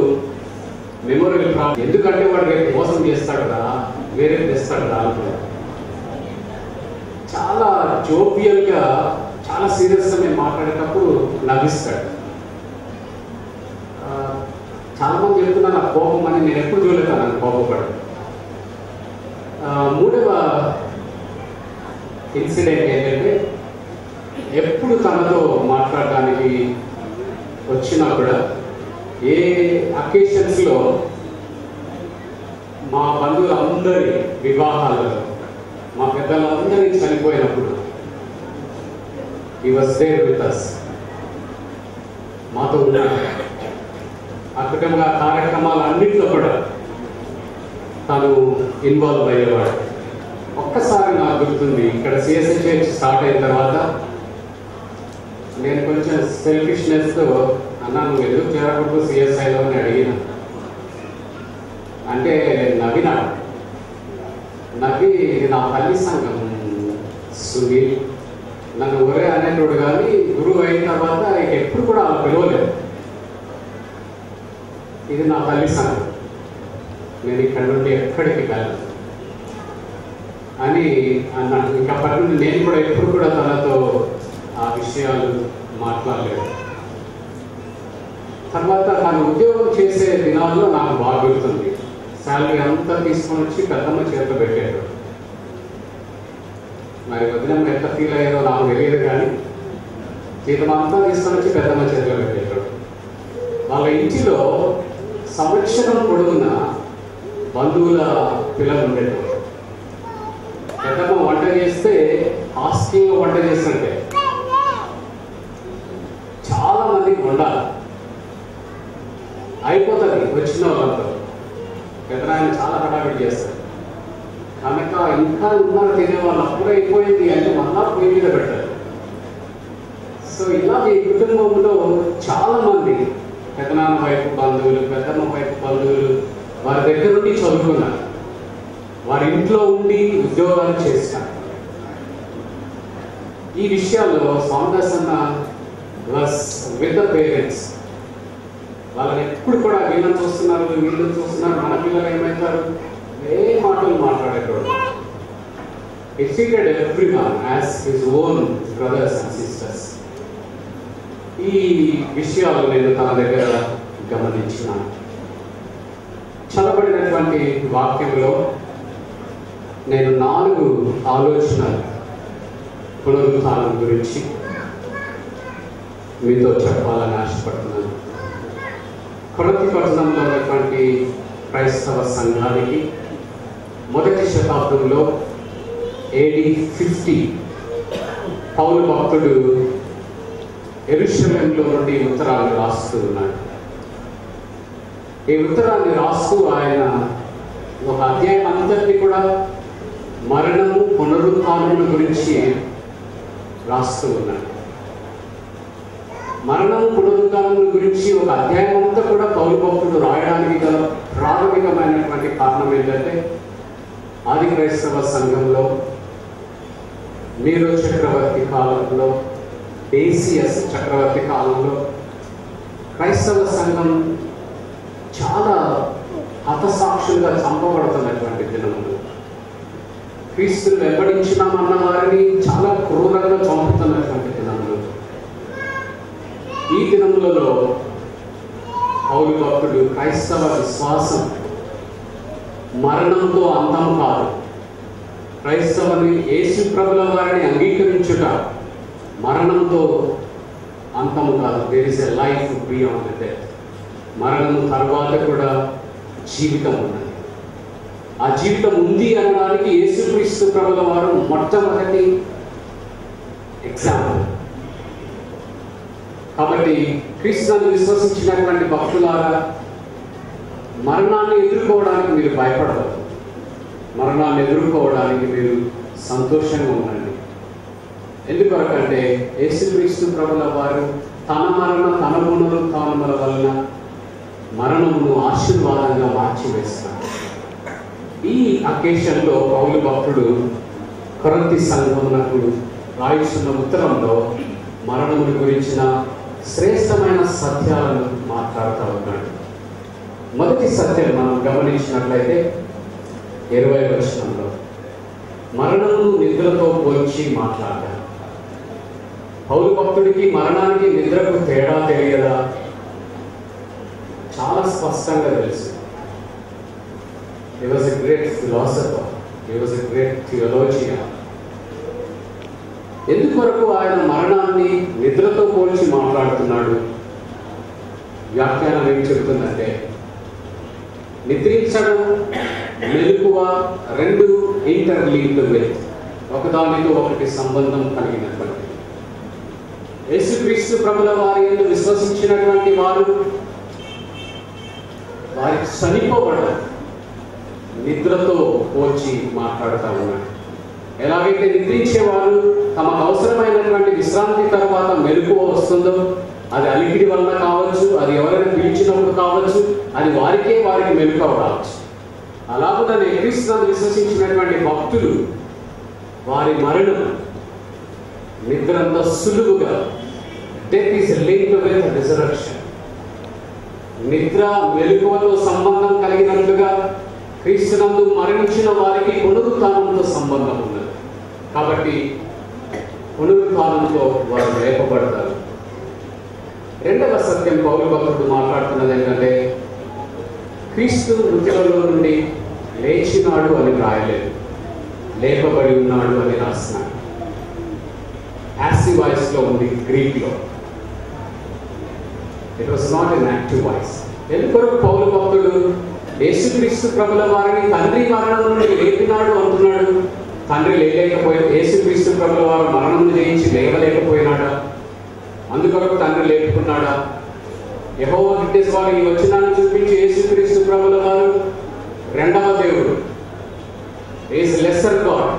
మెమోరియల్ ప్రాబ్లం. ఎందుకంటే వాడు రేపు మోసం చేస్తాడు కదా, వేరే తెస్తాడు కదా అనుకున్నాడు. చాలా జోవియల్గా, చాలా సీరియస్గా మేము మాట్లాడేటప్పుడు నవ్విస్తాడు. చాలా మంది చెప్తున్నా నాకు కోపం అని, నేను ఎప్పుడు చూడలేదు నన్ను కోపపడు. మూడవ ఇన్సిడెంట్ ఏంటంటే, ఎప్పుడు తనతో మాట్లాడడానికి వచ్చినా కూడా ఏ అకేషన్స్లో మా బంధువులందరి వివాహాలలో, మా పెద్దలందరినీ చనిపోయినప్పుడు he was there with us, మాతో ఉన్నాడు. అద్భుతంగా కార్యక్రమాలన్నింటిలో కూడా తను ఇన్వాల్వ్ అయ్యేవాడు. ఒక్కసారి నాకు గుర్తుంది, ఇక్కడ సిఎస్ఐ చర్చ్ స్టార్ట్ అయిన తర్వాత నేను కొంచెం సెల్ఫిష్నెస్తో, అన్నా నువ్వు ఎందుకు చేరకూడదు సిఎస్ఐలో అని అడిగిన. అంటే నవ్వినాడు. నవ్వి, నా తల్లి సంఘం సునీల్, నన్ను ఒరే అనేటోడు కానీ గురువు అయిన తర్వాత ఎప్పుడు కూడా అలా పిలవలేదు. ఇది నా తల్లి సంఘం, నేను ఇక్కడ నుండి ఎక్కడికి వెళ్ళను అని అన్నాడు. ఇంకా అప్పటి నుండి నేను కూడా ఎప్పుడు కూడా తనతో ఆ విషయాలు మాట్లాడలేదు. తర్వాత తను ఉద్యోగం చేసే దినాల్లో నాకు బాగా గుర్తుంది. శాలరీ అంతా తీసుకొని వచ్చి పెద్దమ్మ చేతిలో పెట్టాడు. మరి వదినమ్మ ఎంత ఫీల్ అయ్యారో నాకు తెలియదు కానీ జీతం అంతా తీసుకొని వచ్చి పెద్దమ్మ చేతిలో పెట్టాడు. వాళ్ళ ఇంటిలో సంవత్సరం పొడుగున బంధువుల పిల్లలు ఉండేది. పెద్దమ్మ వంట చేస్తే ఆస్తిగా వంట చేసినట్టే చాలా మందికి వండాలి, అయిపోతుంది వచ్చిన వాళ్ళంతా. పెద్దనాయన చాలా హడావిడి చేస్తారు కనుక ఇంకా ఉన్నారు తినేవాళ్ళు, అప్పుడే అయిపోయింది అంటే మళ్ళా పొయ్యి మీద పెట్టారు. సో ఇలా ఈ కుటుంబంలో చాలా మంది పెద్దనాన్న వైపు బంధువులు, పెద్దమ్మ వైపు బంధువులు వారి దగ్గర నుండి చదువుకున్నారు, వారి ఇంట్లో ఉండి ఉద్యోగాలు చేస్తారు. ఈ విషయాల్లో సౌందర్స్ అన్న వాస్ విత్ ద పేరెంట్స్. వాళ్ళని ఎప్పుడు కూడా వీళ్ళని చూస్తున్నారు, వీళ్ళని చూస్తున్నారు, మన పిల్లలు ఏమవుతారు, ఏ మాటలు మాట్లాడేటోడు. He treated everyone as his own brothers and sisters. ఈ విషయాలు నేను తన దగ్గర గమనించినాను. చదవబడినటువంటి వాక్యంలో నేను 4 ఆలోచనలు పునరుత్థానం గురించి మీతో చెప్పాలని ఆశపడుతున్నాను. కొరింథీ పట్టణంలో ఉన్నటువంటి క్రైస్తవ సంఘానికి మొదటి శతాబ్దంలో AD 50 పౌలు భక్తుడు యెరూషలేములో నుండి ఉత్తరాన్ని రాస్తూ ఉన్నాడు. ఈ ఉత్తరాన్ని రాస్తూ ఆయన ఒక అధ్యాయం అంతటిని కూడా మరణము పునరుత్థానముల గురించి రాస్తూ ఉన్నాడు. మరణము పునరుత్థానముల గురించి ఒక అధ్యాయం అంతా కూడా పౌలు భక్తుడు రాయడానికి గల ప్రాథమికమైనటువంటి కారణం ఏంటంటే ఆది క్రైస్తవ సంఘంలో నీరో చక్రవర్తి కాలంలో, డేసియస్ చక్రవర్తి కాలంలో క్రైస్తవ సంఘం చాలా హతసాక్షులుగా చంపబడుతున్నటువంటి దినములు. క్రీస్తుని వెంబడించినామన్న వారిని చాలా క్రూరంగా చంపుతున్నటువంటి దినములు. ఈ దినములలో పౌలు భక్తుడు క్రైస్తవ విశ్వాసం మరణంతో అంతం కాదు, క్రైస్తవుని యేసు ప్రభుల వారిని అంగీకరించుట మరణంతో అంతము కాదు. There is a life beyond death. మరణం తర్వాత కూడా జీవితం ఉన్నది. ఆ జీవితం ఉంది అనడానికి యేసుక్రీస్తు ప్రభుల వారు మొట్టమొదటి ఎగ్జాంపుల్. కాబట్టి క్రీస్తుని విశ్వసించినటువంటి భక్తులారా, మరణాన్ని ఎదుర్కోవడానికి మీరు భయపడరు, మరణాన్ని ఎదుర్కోవడానికి మీరు సంతోషంగా ఉండండి. ఎందుకొరకంటే యేసుక్రీస్తు ప్రభుల వారు తన పునరుత్థానముల వలన మరణమును ఆశీర్వాదంగా మార్చివేస్తారు. ఈ అకేషన్లో పౌలు భక్తుడు కొరింథీ సంఘమునకు రాయుచున్న ఉత్తరంలో మరణముల గురించిన శ్రేష్టమైన సత్యాలను మాట్లాడుతూ ఉన్నాడు. మొదటి సత్యం మనం గమనించినట్లయితే 20వ వచనంలో మరణమును నిద్రతో పోల్చి మాట్లాడారు. పౌలు భక్తుడికి మరణానికి నిద్రకు తేడా తెలియదా? చాలా స్పష్టంగా తెలుసు. He was a great philosopher. He was a great theologian. ఎందుకొరకు ఆయన మరణాన్ని నిద్రతో పోల్చి మాట్లాడుతున్నాడు? వ్యాఖ్యానం ఏం చెబుతుందంటే, నిద్రించడం, మెలకువ రెండు ఇంటర్లీవ్డ్ విత్, ఒకదానితో ఒకటి సంబంధం కలిగినటువంటి. యేసుక్రీస్తు ప్రభుల వారి యందు విశ్వసించినటువంటి వారు వారికి చనిపోబడరు నిద్రతో పోల్చి మాట్లాడుతూ ఉన్నాడు. ఎలాగైతే నిద్రించేవారు తమకు అవసరమైనటువంటి విశ్రాంతి తర్వాత మెలకువ వస్తుందో, అది అలికిడి వలన కావచ్చు, అది ఎవరైనా పిలిచినప్పుడు కావచ్చు, అది వారికి మెలకువ కావచ్చు. అలాగే క్రీస్తుని విశ్వసించినటువంటి భక్తులు వారి మరణం నిద్రంత సులువుగా, death is linked with resurrection, నిద్ర మెలకువతో సంబంధం కలిగినట్లుగా క్రీస్తునందు మరణించిన వారికి పునరుత్థానంతో సంబంధం ఉన్నది. కాబట్టి పునరుత్థానంతో వారు లేపబడతారు. రెండవ సత్యం పౌలు భక్తుడు మాట్లాడుతున్నది ఏంటంటే, క్రీస్తు మృతులలో నుండి లేచినాడు అని రాయలేదు, లేపబడి ఉన్నాడు అని రాస్తున్నాడు. యాక్టివ్ వాయిస్ లో ఉంది గ్రీక్ లో. It was not an active voice. ఎందుకొరకు పౌలు భక్తుడు యేసుక్రీస్తు ప్రభుల వారిని తండ్రి మరణం నుండి లేపినాడు అంటున్నాడు? తండ్రి లేకపోయినా యేసుక్రీస్తు ప్రభుల వారు మరణం జయించి లేవలేకపోయినాడా? అందుకొరకు తండ్రి లేపుకున్నాడా? యెహోవా గిట్టేసి వారు ఈ వచనాన్ని చూపించి యేసుక్రీస్తు ప్రభుల వారు రెండవ దేవుడు, ఈజ్ లెస్సర్ గాడ్,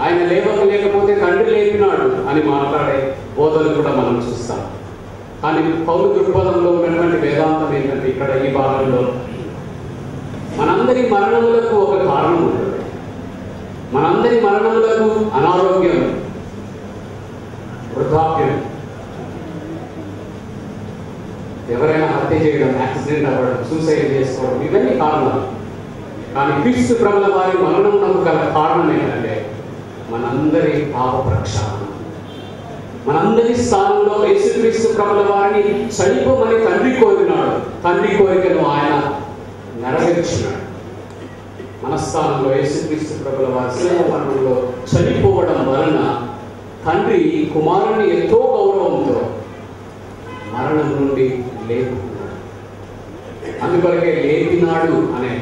ఆయన లేకపోతే తండ్రి లేపినాడు అని మాట్లాడే బోధలు కూడా మనం చూస్తాం. కానీ పౌలు దృక్పథంలో ఉన్నటువంటి వేదాంతం ఏంటంటే, ఇక్కడ ఈ భాగంలో మనందరి మరణములకు ఒక కారణం ఉంటుంది. మనందరి మరణములకు అనారోగ్యం, వృద్ధాప్యం, ఎవరైనా హత్య చేయడం, యాక్సిడెంట్ అవ్వడం, సూసైడ్ చేసుకోవడం, ఇవన్నీ కారణాలు. కానీ క్రీస్తు ప్రభుల వారి మరణమునకు గల కారణం ఏంటంటే మనందరి పాప ప్రక్షాళన. మనందరి స్థానంలో యేసుక్రీస్తు ప్రభుల వారిని చనిపోమని తండ్రి కోరినాడు. తండ్రి కోరికను ఆయన నెరవేర్చినాడు. మన స్థానంలో యేసుక్రీస్తు ప్రభుల వారి శిలువ మరణంలో చనిపోవడం వలన తండ్రి కుమారుని ఎంతో గౌరవంతో మరణం నుండి లేపుకున్నాడు. అందుకొరకే లేపినాడు అనే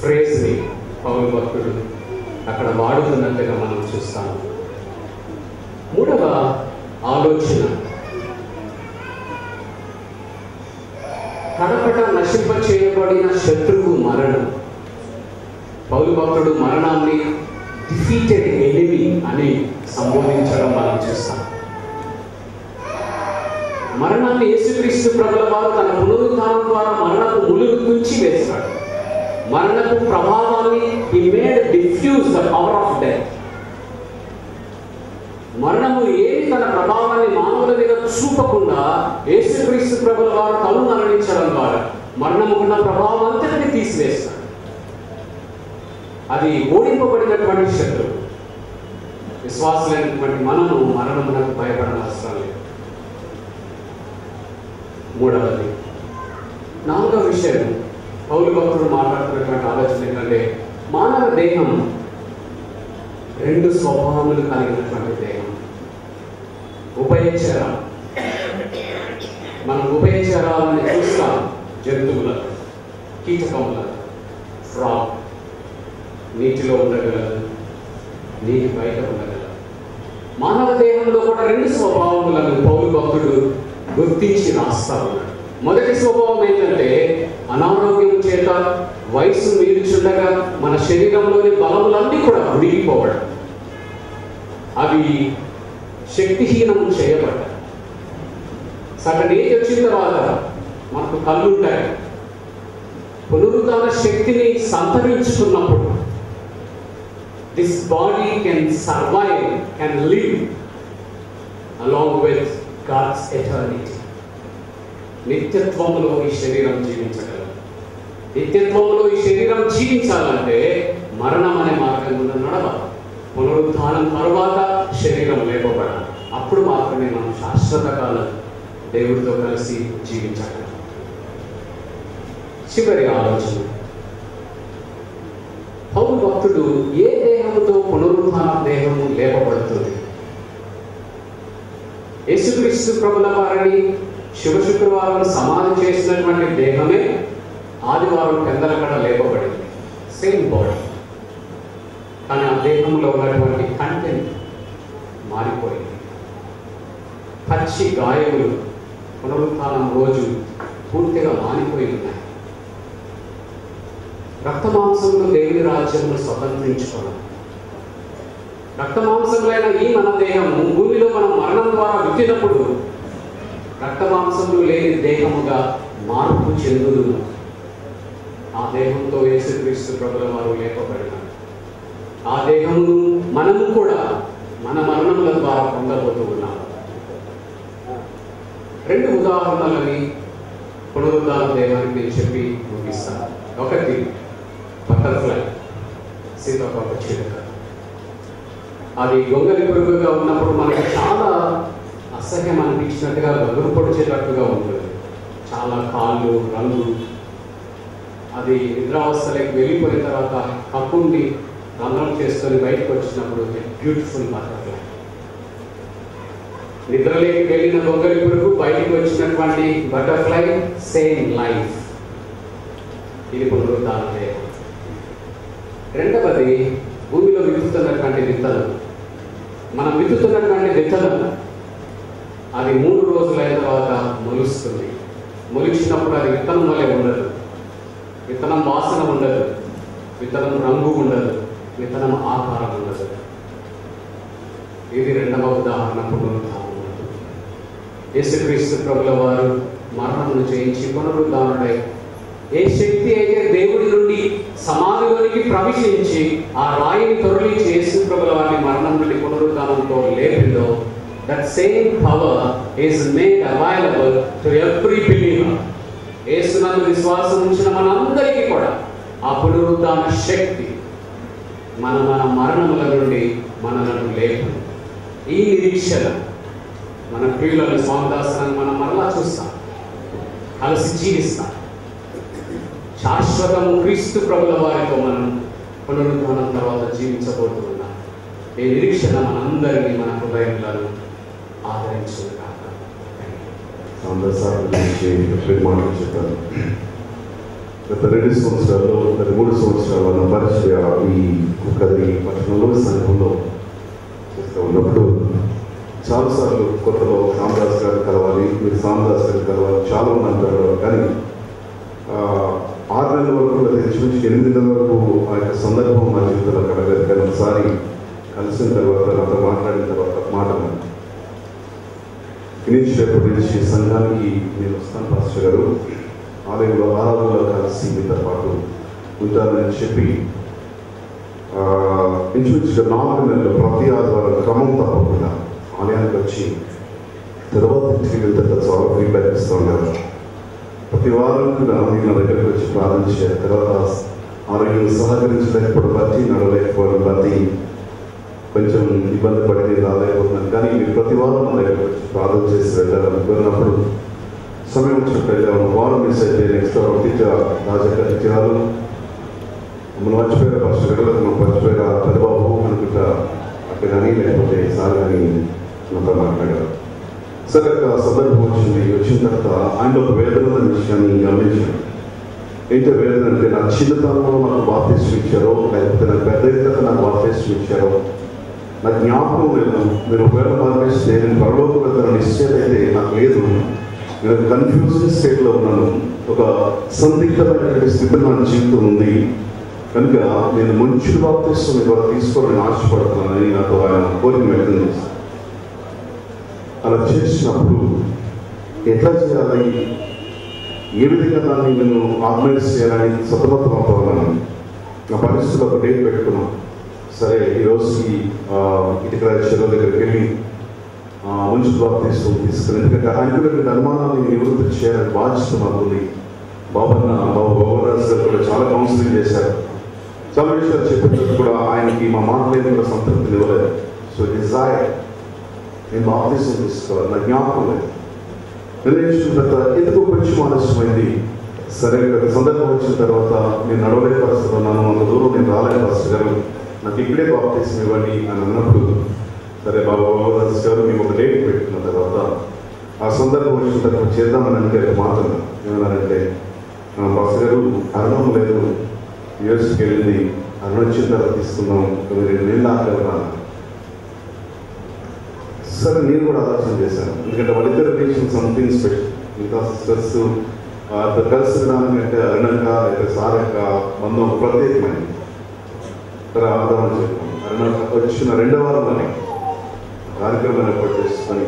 ఫ్రేజ్ని పౌలు భక్తుడు అక్కడ వాడుతున్నట్టుగా మనం చూస్తాము. మూడవ ఆలోచన, కడపట నశింప చేయబడిన శత్రువు మరణం. పౌలు భక్తుడు మరణాన్ని డిఫీటెడ్ ఎనిమీ అని సంబోధించడం మనం చూస్తాం. మరణాన్ని యేసుక్రీస్తు ప్రభుల వారు తన పునరుద్ధానం ద్వారా మరణపు ములుగు తుంచి వేశాడు. మరణపు ప్రభావాన్ని he made diffuse the power of death. మరణము ఏమి తన ప్రభావాన్ని మానవుల మీద చూపకుండా యేసుక్రీస్తు ప్రభుల వారు తను మరణించడం ద్వారా మరణముకున్న ప్రభావం అంతటిని తీసివేస్తాడు. అది ఓడింపబడినటువంటి శత్రువు. విశ్వాసులైనటువంటి మనము మరణమునకు భయపడనవసరం లేదు. మూడవది, నాలుగవ విషయం పౌలు భక్తుడు మాట్లాడుతున్నటువంటి ఆలోచన ఏంటంటే మానవ దేహం రెండు స్వభావములు కలిగినటువంటి దేహం. ఉభయచరం, మనం ఉభయచరాలని చూస్తాం. జంతువులకు, కీటకములకు, ఫ్రాగ్ నీటిలో ఉండగలదు, నీటి బయట ఉండగలదు. మానవ దేహంలో కూడా రెండు స్వభావములను పౌలు భక్తుడు గుర్తించి రాస్తా ఉన్నాడు. మొదటి స్వభావం ఏంటంటే అనారోగ్యం చేత వయసు మీరుచుండగా మన శరీరంలోని బలములన్నీ కూడా ఉడిగిపోవడం, అవి శక్తిహీనము చేయబడ్డాయి. సగం ఏజ్ వచ్చిన తర్వాత మనకు కళ్ళుంటాయి. పునరుద్ధాన శక్తిని సంతరించుకున్నప్పుడు this body can survive, can live along with God's eternity. నిత్యత్వంలో ఈ శరీరం జీవించగలదు. నిత్యత్వంలో ఈ శరీరం జీవించాలంటే మరణం అనే మార్గం గుండా నడవాలి. పునరుద్ధానం తర్వాత శరీరం లేపబడాలి. అప్పుడు మాత్రమే మనం శాశ్వత కాలం దేవుడితో కలిసి జీవించగలం. చివరి ఆలోచన, పౌలు భక్తుడు ఏ దేహముతో పునరుద్ధాన దేహము లేపబడుతుంది? యేసుక్రీస్తు ప్రభుల వారిని శుభ శుక్రవారం సమాధి చేసినటువంటి దేహమే ఆదివారం పెందలకడ లేపబడింది. సేమ్ బాడీ, కానీ ఆ దేహంలో ఉన్నటువంటి కంటెంట్ మారిపోయింది. పచ్చి గాయములు పునరుత్థానం రోజు పూర్తిగా మానిపోయి ఉన్నాయి. రక్తమాంసంలో దేవుని రాజ్యంలో స్వతంత్రించుకోవడం. రక్తమాంసములైన ఈ మన దేహము భూమిలో మనం మరణం ద్వారా విత్తినప్పుడు రక్తమాంసములు లేని దేహముగా మార్పు చెందును. ఆ దేహంతో యేసుక్రీస్తు ప్రభుల వారు లేపబడినారు. ఆ దేహమును మనము కూడా మన మరణముల ద్వారా పొందబోతూ ఉన్నాము. రెండు ఉదాహరణలని పునరుద్ధాన దేహానికి నేను చెప్పి ముగిస్తాను. ఒకటి బటర్ఫ్లై, సీతాకోక చిలుక. అది గొంగలి పురుగుగా ఉన్నప్పుడు మనకు చాలా అసహ్యం అనిపించినట్టుగా గగురు పొడిచేటట్టుగా ఉంటుంది. చాలా కాళ్ళు, రంగు. అది నిద్రావస్థలోకి వెళ్ళిపోయిన తర్వాత కప్పుండి రంధ్రం చేసుకొని బయటకు వచ్చినప్పుడు బ్యూటిఫుల్ బటర్ఫ్లై. నిద్రలోకి వెళ్ళిన గొంగలి పురుగు బయటకు వచ్చినటువంటి బటర్ఫ్లై సేమ్ లైఫ్. ఇది పునరుద్ధాన దేహం. రెండవది భూమిలో విత్తుతున్నటువంటి విత్తనం. మనం విత్తుతున్నటువంటి విత్తనం అది 3 రోజులైన తర్వాత మొలుస్తుంది. మొలిచినప్పుడు అది విత్తనం వలె ఉండదు. విత్తనం వాసన ఉండదు, విత్తనం రంగు ఉండదు, విత్తనం ఆకారం ఉండదు. ఇది రెండవ ఉదాహరణ పునరుద్ధానం. యేసుక్రీస్తు ప్రభుల వారు మరణమును జయించి పునరుద్ధానుడై ఏ శక్తి అయితే దేవుడి నుండి సమాధిలోనికి ప్రవేశించి ఆ రాయిని తొరలించి యేసు ప్రభుల వారిని మరణం నుండి పునరుద్ధానంతో లేపిందో, that same power is made available to every believer. యేసునందు విశ్వాసం ఉంచిన మనందరికీ కూడా ఆ పునరుద్ధాన శక్తి మన మరణముల నుండి మనలను లేపు. ఈ నిరీక్షణ మన ప్రియులను స్వామిదాసనాన్ని మనం మరలా చూస్తాం, కలిసి జీవిస్తాం. శాశ్వతము క్రీస్తు ప్రభుల వారితో మనం పునరుద్ధానం తర్వాత జీవించబోతున్నాం. ఈ నిరీక్షణ మనందరినీ మన హృదయంలో ఆదరించుగాక. మాటలు చెప్పారు. గత 2 సంవత్సరాల్లో, గత 3 సంవత్సరాల నా పరిచయ ఈ కుక్కది పట్టణంలో సంఘంలో చేస్తూ ఉన్నప్పుడు చాలాసార్లు కొత్తలో సాందాస్ గారిని కలవాలి, మీరు సాందాస్ గారిని కలవాలి చాలా మంది అంటారు. కానీ 6 నెలల వరకు ఇంచుమించు 8 నెలల వరకు ఆ యొక్క సందర్భం మా జీవితంలో కలగలేదు. కానీ ఒకసారి కలిసిన తర్వాత నాతో మాట్లాడిన తర్వాత మాటలు నుంచి రేపటి నుంచి సంఘానికి నేను వస్తాను పాస్టర్ గారు, ఆలయంలో ఆరాధనలో కలిసి మీతో పాటు ఉంటానని చెప్పి ఇంచుమించుగా 4 నెలలు ప్రతి ఆదివారం క్రమం తప్పకుండా ఆలయానికి వచ్చి తర్వాత ఇంటికి వెళ్తే చాలా ఫీడ్బ్యాక్ ఇస్తూ ఉన్నారు. ప్రతి వారం కూడా మీరు నా దగ్గరికి వచ్చి ప్రార్థించారు. తర్వాత ఆరోగ్యం సహకరించలేకపోవడం బట్టి, నడవలేకపోవడం బట్టి కొంచెం ఇబ్బంది పడి రాలేకపోతున్నాను. కానీ మీరు ప్రతి వారం నా దగ్గరికి వచ్చి ప్రార్థన చేసి వెళ్ళాలనుకున్నప్పుడు సమయం వచ్చినప్పుడు వెళ్ళాము. వారం మిస్ అయితే నెక్స్ట్ వారం టీచర్ రాజకీయాలు మనం మర్చిపోయారు ఫస్ట్ గడలకు మనం మర్చిపోయారు పెద్దబాబు అనుకుంటా అక్కడ కానీ లేకపోతే సార్ కానీ నాతో మాట్లాడారు. సరే సందర్భం వచ్చిన తర్వాత ఆయన ఒక వేదన విషయాన్ని గమనించాను. ఏంటో వేదన అంటే నా చిన్నతనంలో నాకు బాప్తిస్మం ఇచ్చారో లేకపోతే నాకు పెద్ద ఎత్తున నాకు బాప్తిస్మం ఇచ్చారో నాకు జ్ఞాపకం లేదు. మీరు ఒకవేళ మానేస్తే నేను పరలోక వెళ్తాను నిశ్చయం అయితే నాకు లేదు. నేను కన్ఫ్యూజన్ స్టేట్లో ఉన్నాను. ఒక సందిగ్ధమైనటువంటి స్థితి నా జీవితం ఉంది. కనుక నేను మంచి బాప్తిస్మం ద్వారా తీసుకోవాలని ఆశపడుతున్నానని నాతో ఆయన కోరిక వ్యక్తం చేస్తాను. అలా చేసినప్పుడు ఎట్లా చేయాలి, ఏ విధంగా దాన్ని నేను ఆర్గనైజ్ చేయాలని సతమతం అవుతున్నాను. నా పరిస్థితులు ఒక డేట్ పెట్టుకున్నాను. సరే ఈరోజుకి ఇటుకల చెరువు దగ్గరికి వెళ్ళి మంచి బాప్తిస్మం తీసుకుని, ఎందుకంటే ఆయనకున్నటువంటి అనుమానాన్ని నివృత్తి చేయాలని బాధ్యత మాకుంది. బాబురాజు గారు కూడా చాలా కౌన్సిలింగ్ చేశారు. చాలా విషయాలు చెప్పినప్పుడు కూడా ఆయనకి మా మాటలేదు కూడా సంతృప్తిని ఇవ్వలేదు. సో డిజైర్ నేను బాప్తిస్మం తీసుకోవాలి, నా జ్ఞాపకం లేదు. నిర్ణయించిన తర్వాత ఎందుకు కొంచెం ఆలస్యమైంది. సరే సందర్భం వచ్చిన తర్వాత నేను నడవలేని పరిస్థితి ఉన్నాను, అంత దూరం నేను రాలేని పరిస్థితి గారు, నాకు ఇక్కడే బాప్తిస్మం ఇవ్వండి అని అన్నప్పుడు సరే బాబురాజు గారు మేము ఒక డేట్ పెట్టుకున్న తర్వాత ఆ సందర్భం వచ్చిన తర్వాత చేద్దామని అంటే మాత్రం ఏమన్నారంటే పాస్టర్ గారు అరణం లేదు, యూఎస్కి వెళ్ళింది, అరుణ వచ్చిన తర్వాత తీసుకుందాం, 2 నెలలు ఆకలిరా. సరే నేను కూడా ఆలోచన చేశాను. ఎందుకంటే వాళ్ళిద్దరు రిలేషన్ సంథింగ్ స్పెషల్. ఇంకా సిస్టర్స్ కలిసి రానికంటే అరుణక లేదా సార్ యొక్క బంధం ప్రత్యేకమైనది. సరే ఆదామని చెప్పాను. అరుణ వచ్చిన 2వ వారంలోనే కార్యక్రమం ఏర్పాటు చేసుకొని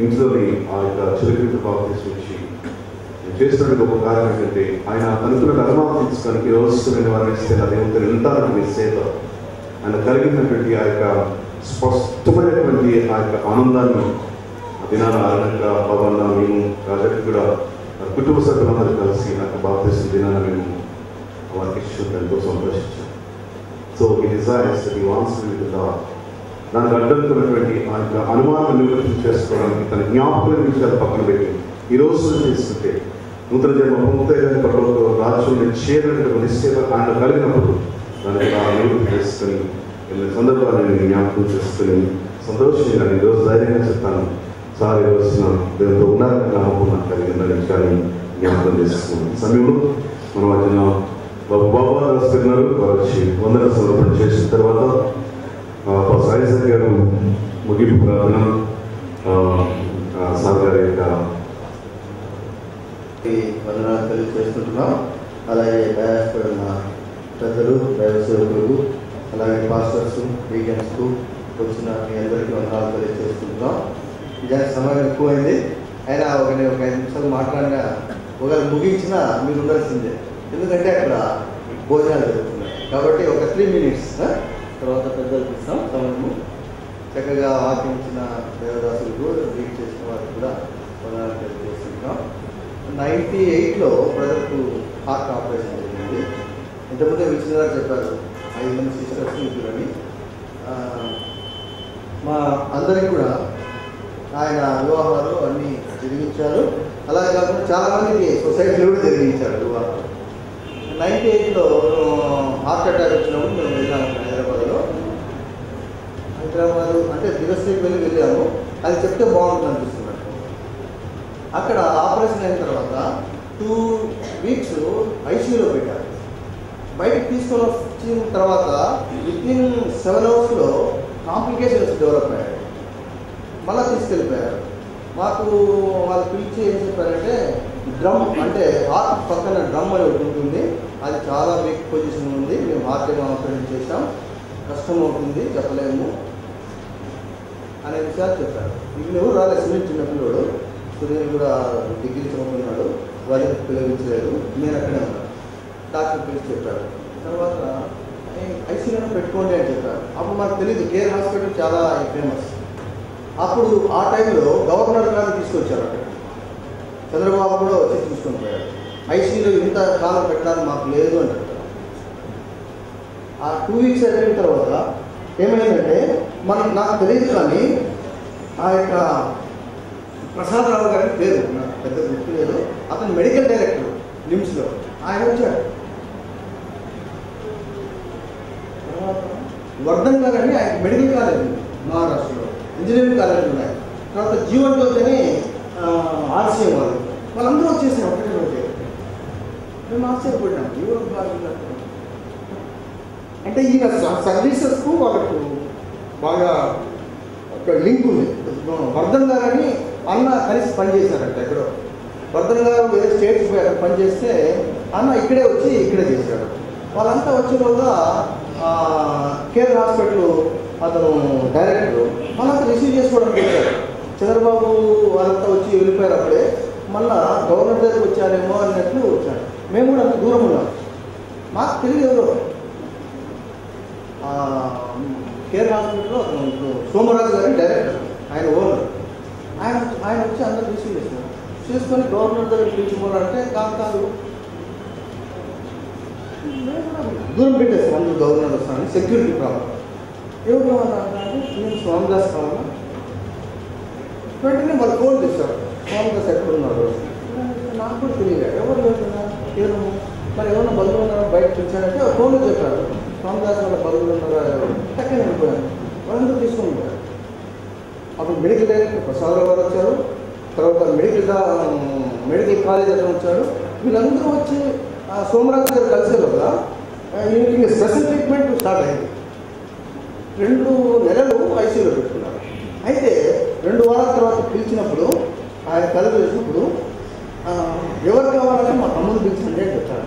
ఇంట్లోని ఆ యొక్క చిరుకృతి బాప్తిస్మం ఇచ్చి చేసినట్టు ఒక కారణం ఏంటంటే ఆయన అనుకున్న అనుమానం తీసుకోవడానికి రోజుమైన వారిని ఇస్తే అదేమిటో వింటానికి మీ సేవ ఆయన కలిగినటువంటి ఆ యొక్క స్పష్టమైనటువంటి ఆ యొక్క ఆనందాన్ని దినాల ఆనందంగా పవన్ మేము రాజకి కూడా కుటుంబ సభ్యులందరూ కలిసి నాకు బాప్తిస్మం దినాన మేము వారికి ఇచ్చిన ఎంతో సంతోషించాం. సో ఈ డిజైర్స్ ఈ వాన్స్ దానికి అడ్డంకున్నటువంటి ఆ యొక్క అనుమానం నివృత్తి చేసుకోవడానికి తన జ్ఞాపకం విషయాలు పక్కన పెట్టి ఈ రోజు చేసుకుంటే నూతన జన్మ పొందుతాయని పర్లోక రాజ్యంలో చేరడానికి నిశ్చయం ఆయన కలిగినప్పుడు దాన్ని నివృత్తి చేసుకొని వెళ్ళిన సందర్భాన్ని నేను జ్ఞాపకం చేసుకుని సంతోషంగా నేను ఈరోజు ధైర్యంగా చెప్తాను. సార్ ఈ రోజున దేవుడితో ఉన్నారని నమ్మకం కలిగిన విషయాన్ని జ్ఞాపకం చేసుకున్నాను. సమయంలో మన మధ్యన బాబా రాస్తున్నారు. వారు వచ్చి వందన సమర్పణ చేసిన తర్వాత సాయిసర్ గారు ముగింపు ప్రార్థన సార్ గారి యొక్క వందనాలు తెలియజేస్తుంటున్నాం. అలాగే దయాస్తున్న పెద్దలు, దైవ సేవకులు, అలాగే పాస్టర్స్, వీకెండ్స్కు వచ్చిన మీ అందరికీ వందనాలు తెలియజేస్తుంటున్నాం. నిజానికి సమయం ఎక్కువైంది. అయినా ఒక 5 నిమిషాలు మాట్లాడినా ఒకవేళ ముగించినా మీరు ఉండాల్సిందే. ఎందుకంటే అక్కడ భోజనాలు జరుగుతున్నాయి కాబట్టి ఒక 3 minutes తర్వాత పెద్దలకు ఇస్తాం సమయము. చక్కగా వాక్యం ఇచ్చిన దేవదాసులకు, రీడ్ చేసిన వారికి కూడా వందనాలు తెలియజేస్తుంటాం. 98లో బ్రదర్కు హార్ట్ ఆపరేషన్ జరిగింది. ఇంతకుముందే విష్ణు గారు చెప్పారు 5 మంది సిస్టర్స్ ఇంట్లోని. మా అందరికి కూడా ఆయన వివాహాలు అన్నీ జరిగించారు. అలాగే కాకుండా చాలామందికి సొసైటీలో కూడా జరిగించారు వివాహాలు. 98లో హార్ట్ అటాక్ వచ్చినప్పుడు మేము వెళ్ళాము హైదరాబాద్ అంటే దివస్కి వెళ్ళాము. అది చెప్తే బాగుంటుంది అనిపిస్తున్నాడు. అక్కడ ఆపరేషన్ అయిన తర్వాత 2 weeks ఐసీయూలో పెట్టారు. బయటకు తీసుకొని వచ్చిన తర్వాత వితిన్ 7 hours కాంప్లికేషన్స్ డెవలప్ అయ్యాయి. మళ్ళీ తీసుకెళ్ళిపోయారు. మాకు వాళ్ళు పిలిచి ఏం చెప్పారంటే డ్రమ్ అంటే హార్ట్ పక్కన డ్రమ్ అని ఒకటి ఉంటుంది, అది చాలా వీక్ పొజిషన్ ఉంది, మేము హార్ట్ ఆపరేషన్ చేసాం, కష్టం అవుతుంది, చెప్పలేము అనే విషయాలు చెప్పారు. వీళ్ళు ఎవరు రాలేదు, సిమెంట్ చిన్న పిల్లడు, సునీల్ కూడా డిగ్రీ చదువుతున్నాడు, వారికి పిల్లవించలేదు, నేను అక్కడే ఉన్నాను. డాక్టర్ పిలిచి చెప్పాడు. తర్వాత ఐసీయూలో పెట్టుకోండి అని చెప్పారు. అప్పుడు మాకు తెలియదు, కేర్ హాస్పిటల్ చాలా ఫేమస్. అప్పుడు ఆ టైంలో గవర్నర్ గారిని తీసుకొచ్చారు అక్కడ, చంద్రబాబు కూడా వచ్చి చూసుకొని పోయారు. ఐసీయూలో ఇంత కాలం పెట్టడానికి మాకు లేదు అని చెప్పారు. ఆ 2 వీక్స్ అయిన తర్వాత ఏమైందంటే నాకు తెలియదు, కానీ ఆ యొక్క ప్రసాదరావు గారి పేరు నాకు పెద్ద గుర్తు లేదు, అతను మెడికల్ డైరెక్టర్ నిమ్స్లో, ఆయన వచ్చాడు. తర్వాత వర్ధన్ గారు అని ఆయన మెడికల్ కాలేజ్ ఉంది మహారాష్ట్రలో, ఇంజనీరింగ్ కాలేజ్ ఉన్నాయి. తర్వాత జీవన్ జోత్ అని ఆర్సీఎం వాళ్ళందరూ వచ్చేసాం ఒకటే రోజు. మేము ఆశ్చర్యపడినాం, జీవన్ కాలేజ్ అంటే ఈయన సర్వీసెస్కు వాళ్ళకు బాగా ఒక లింక్ ఉంది. వర్ధన్ గారు అని అన్న కలిసి పనిచేశారంట ఎక్కడో. వర్ధన్ గారు వేరే స్టేట్స్ పోయి అక్కడ పనిచేస్తే అన్న ఇక్కడే వచ్చి ఇక్కడే చేశాడు. వాళ్ళంతా వచ్చిన వల్ల కేర్ హాస్పిటల్ అతను డైరెక్టర్ వాళ్ళంతా రిసీవ్ చేసుకోవడానికి వచ్చారు. చంద్రబాబు వాళ్ళంతా వచ్చి వెళ్ళిపోయారు. అప్పుడే మళ్ళా గవర్నర్ దగ్గరికి వచ్చారేమో అన్నట్లు వచ్చాడు. మేము కూడా అంత దూరం ఉన్నాం, మాకు తెలియదు ఎవరో. కేర్ హాస్పిటల్లో అతను సోమరాజు గారి డైరెక్టర్, ఆయన ఓనర్. ఆయన వచ్చి అందరూ రిసీవ్ చేస్తున్నారు. చేసుకొని గవర్నర్ దగ్గర పిలిచిపోవాలంటే కాదు దూరం పెట్టేస్తాం, అందరూ గవర్నర్ వస్తాను, సెక్యూరిటీ ప్రాబ్లం. ఎవరు కావాలంటే నేను స్వామిదాస్ కావాలా. వెంటనే వాళ్ళు ఫోన్ చేస్తారు, స్వామిదాస్ ఎక్కడున్నారు, నాకు కూడా తెలియదు ఎవరు వెళ్తున్నారు, ఎవరు మరి ఎవరైనా బంధువులు ఉన్నారో బయట పిలిచారంటే ఫోన్లో చెప్పారు, స్వామిదాస్ వాళ్ళ బంధువులు ఉన్నారా, టక్కనే వెళ్ళిపోయాను. వాళ్ళందరూ తీసుకొని పోయారు. అప్పుడు మెడికల్ డైరెక్టర్ ప్రసాదరావు గారు వచ్చారు, తర్వాత మెడికల్ కాలేజ్ అతను వచ్చాడు. వీళ్ళందరూ వచ్చి సోమరాజు గారు కలిసే లోపల ఈయనకి స్పెషల్ ట్రీట్మెంట్ స్టార్ట్ అయింది. 2 నెలలు ఐసీయూలో పెట్టుకున్నారు. అయితే 2 వారాల తర్వాత పిలిచినప్పుడు ఆయన కలుగు వేసినప్పుడు ఎవరు కావాలంటే మా తమ్ముడు పిలిచండి అని చెప్పారు.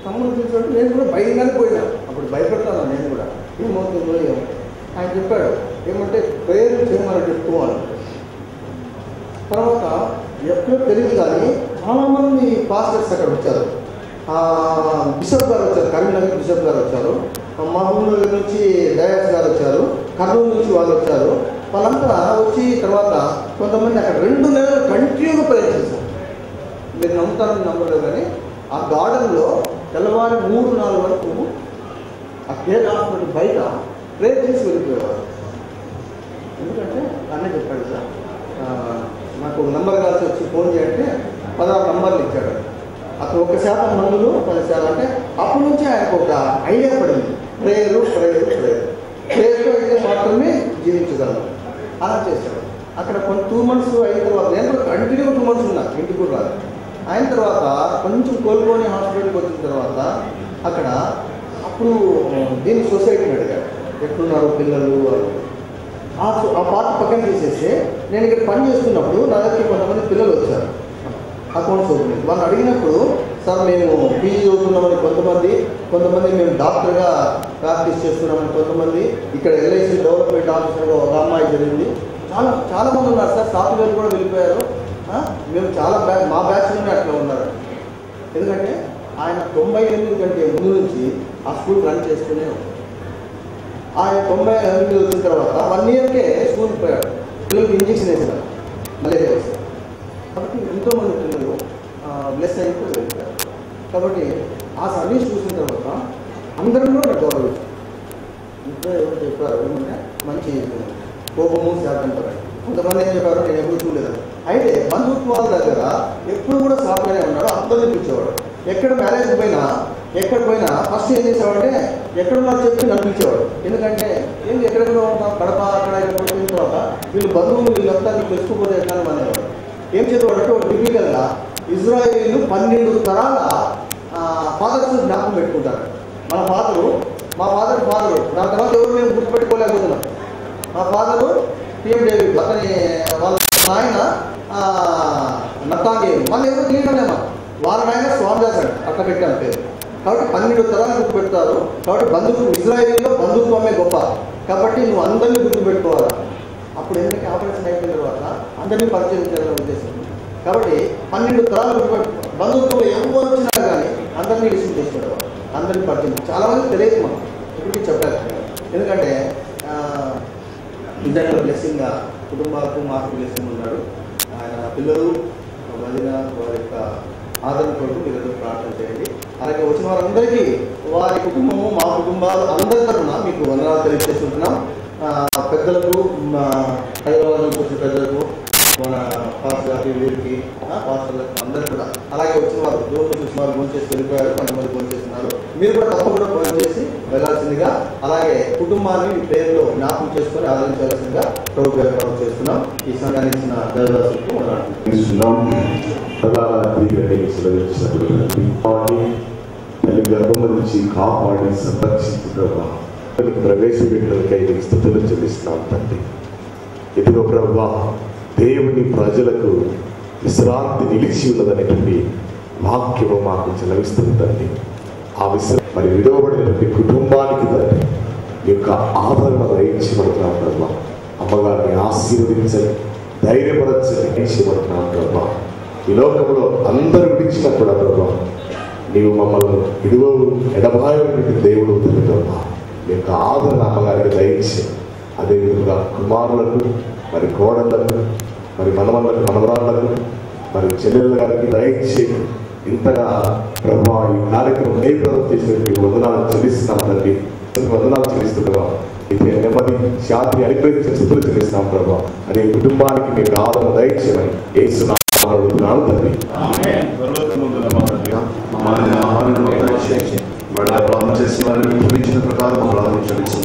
తమ్ముడు పిలిచినట్టు నేను కూడా బయటగానే పోయినా, అప్పుడు భయపడతాను నేను కూడా, ఏమవుతుందో ఏమో. ఆయన చెప్పాడు ఏమంటే ప్రేయర్ చేయమని చెప్పుకోవాలి. తర్వాత ఎప్పుడో తెలియదు కానీ చాలామంది పాస్టర్స్ అక్కడ వచ్చారు. బిషప్ గారు వచ్చారు, కరీంనగర్ బిషప్ గారు వచ్చారు, మహబూబ్నగర్ నుంచి డయాస్ గారు వచ్చారు, కర్నూలు నుంచి వాళ్ళు వచ్చారు. వాళ్ళంతా వచ్చి తర్వాత కొంతమంది అక్కడ 2 నెలలు కంటిన్యూగా ప్రేయర్ చేశారు. మీరు నమ్ముతారని నమ్మలేదు కానీ ఆ గార్డెన్లో తెల్లవారు 3-4 వరకు ఆ కేర్ హాస్పిటల్ బయట ప్రేయర్ చేసి వెళ్ళిపోయేవారు. ఎందుకంటే అన్నీ చెప్పాడు సార్, నాకు నెంబర్ కాల్సి వచ్చి ఫోన్ చేయంటే 16 నంబర్లు ఇచ్చాడు. అతను 1% మందులు 10% అంటే అప్పటి నుంచి ఆయనకు ఒక ఐడియా పడింది, ప్రేయరు ప్రేయర్తో అయితే మాత్రమే జీవించగలను అలా చేశాడు. అక్కడ కొన్ని 2 మంత్స్ అయిన తర్వాత నేను కంటిన్యూ 2 మంత్స్ ఉన్నా, ఇంటికి కూడా రాదు. అయిన తర్వాత కొంచెం కోలుకొని హాస్పిటల్కి వచ్చిన తర్వాత అక్కడ అప్పుడు దీని సొసైటీని అడిగాడు ఎట్లున్నారు పిల్లలు వాళ్ళు. ఆ పార్ట్ పక్కన తీసేస్తే నేను ఇక్కడ పని చేస్తున్నప్పుడు నా దగ్గరికి కొంతమంది పిల్లలు వచ్చారు అకౌంట్స్ ఓపెనింగ్. వాళ్ళు అడిగినప్పుడు సార్ మేము పీజీ చదువుతున్నామని కొంతమంది మేము డాక్టర్గా ప్రాక్టీస్ చేస్తున్నామని కొంతమంది, ఇక్కడ ఎల్ఐసి డెవలప్మెంట్ ఆఫీసర్గా ఒక అమ్మాయి జరిగింది, చాలా మంది ఉన్నారు సార్, సాఫ్ట్వేర్ కూడా వెళ్ళిపోయారు, మేము చాలా మా బ్యాచ్లోనే అట్లా ఉన్నారు. ఎందుకంటే ఆయన 98 కంటే ముందు నుంచి ఆ స్కూల్ రన్ చేస్తూనే ఉంటారు. ఆయన 98 వచ్చిన తర్వాత 1 ఇయర్కే స్కూల్కి పోయాడు, పిల్లలకి ఇంజక్షన్ వేసారు, మలేరియా వేసారు. కాబట్టి ఎంతోమంది పిల్లలు బ్లెస్ అయిపోయి వెళ్ళిపోయారు. కాబట్టి ఆ సర్వీస్ చూసిన తర్వాత అందరూ కూడా నాకు గౌరవించారు. ఇంట్లో ఎవరు చెప్పారు ఏమంటే మంచి కోపము శాతం పడాలి. కొంతమంది ఏం చెప్పారు నేను ఎప్పుడు చూడలేదు. అయితే బంధుత్వాల దగ్గర ఎప్పుడు కూడా సాఫ్ట్వేర్ ఉన్నాడు, అందరినీ పిలిచేవాడు. ఎక్కడ మ్యారేజ్ పోయినా ఫస్ట్ ఏం చేసేవాడంటే ఎక్కడున్నారు చెప్పి నన్ను పిలిచేవాడు. ఎందుకంటే ఏంటి ఎక్కడెక్కడ ఉంటాం కడప అక్కడ ఇక్కడ వచ్చిన తర్వాత వీళ్ళు బంధువులు వీళ్ళంతా నీకు తెచ్చుకోపోతే ఎట్లా అనేవాడు. ఏం చేసేవాడంటే ఒక టిపికల్గా ఇజ్రాయేల్ 12 తరాల ఫాదర్స్ జ్ఞాపకం పెట్టుకుంటారు. మా ఫాదరు దాని తర్వాత ఎవరు మేము గుర్తుపెట్టుకోలేకపోతున్నాం. మా ఫాదరు టీఎం డేవిడ్, అతని వాళ్ళ ఆయన నత్తాంగే, వాళ్ళు ఎవరు తెలియడమేమో వారినైనా స్వామిదాస్ అంట అట్లా పెట్టాను పేరు. కాబట్టి 12 తరాలు గుర్తుపెడతారు. కాబట్టి బంధుత్వం ఇజ్రాయేలీలో బంధుత్వమే గొప్ప. కాబట్టి నువ్వు అందరినీ గుర్తుపెట్టుకోవాలి. అప్పుడు ఎందుకంటే ఆపరేషన్ అయిపోయిన తర్వాత అందరినీ పరిచయం చేయాలని ఉద్దేశం. కాబట్టి 12 తరాలు గుర్తుపెట్టు. బంధుత్వం ఎవరు వచ్చినా కానీ అందరినీ రిసీవ్ చేసుకుంటారు, అందరినీ పరిచయం. చాలామంది తెలియదు మనం ఇప్పటికీ చెప్పారు. ఎందుకంటే నిజంగా బ్లెస్సింగ్గా కుటుంబాలకు మాకు బ్లెస్సింగ్ ఉన్నాడు. ఆయన పిల్లలు వదిన వారి యొక్క ఆదరణ కొరకు మీరందరూ ప్రార్థన చేయండి. అలాగే వచ్చిన వారందరికీ వారి కుటుంబము మా కుటుంబాలు అందరి తరఫున మీకు వందనాలు తెలియజేస్తుంటున్నాం. పెద్దలకు హైదరాబాద్ నుంచి వచ్చిన పెద్దలకు మన పాస్టర్ గారికి వీరికి పాస్టర్లకు అందరూ కూడా, అలాగే వచ్చిన వారు రోజు చూసిన వారు ఫోన్ చేసి వెళ్ళిపోయారు, కొంతమంది ఫోన్ చేస్తున్నారు. మీరు కూడా తప్పకుండా ఫోన్ చేసి వెళ్ళాల్సిందిగా, అలాగే కుటుంబాన్ని మీ పేరులో జ్ఞాపకం చేసుకొని ఆదరించాల్సిందిగా ప్రభుత్వ ఏర్పాటు చేస్తున్నాం. ఈ సంఘానికి ఇచ్చిన దైవదాసులకు తల్లి గర్భం నుంచి కాపాడి సంరక్షించుగా ప్రవేశపెట్టినకై స్థుతులు చెల్లిస్తున్నాం తండ్రి. ఇదిగో ప్రభువా, దేవుని ప్రజలకు విశ్రాంతి నిలిచి ఉన్నదనేటువంటి వాక్యము మాకు చెలవిస్తుంది తండ్రి. ఆ మరి విడవబడినటువంటి కుటుంబానికి తండ్రి ఈ యొక్క ఆదరణ దయచేయబడుతున్నాం ప్రభా. అమ్మగారిని ఆశీర్వదించని, ధైర్యపరచని దయచేయబడుతున్నాం ప్రభా. ఈ లోకంలో అందరూ విడిచినా కూడా ప్రభా నీవు మమ్మల్ని విడువవు ఎడబాయటువంటి దేవుడు తండ్రి ప్రభా. ఈ యొక్క ఆదరణ అమ్మగారికి దయచే, అదేవిధంగా కుమారులకు, మరి కోడళ్లకు, మరి మనవళ్ళకు, మనవరాళ్లకు, మరి చెల్లెళ్ళ గారికి దయచేసి ఇంతగా ప్రభా ఈ కార్యక్రమం జయప్రదం చేసినట్టు వందనాలు చెల్లిస్తున్నాం తండ్రి. వందనాలు చెల్లిస్తున్నావా, అయితే నెమ్మది శాంతి అనుగ్రహించిన స్థితులు చెల్లిస్తున్నాం ప్రభా. అనే కుటుంబానికి మీకు ఆదరణ దయచేయమని యేసునామమున తండ్రి. ప్రార్థన చేసి వారిని ప్రకారం ప్రార్థన చేస్తాం.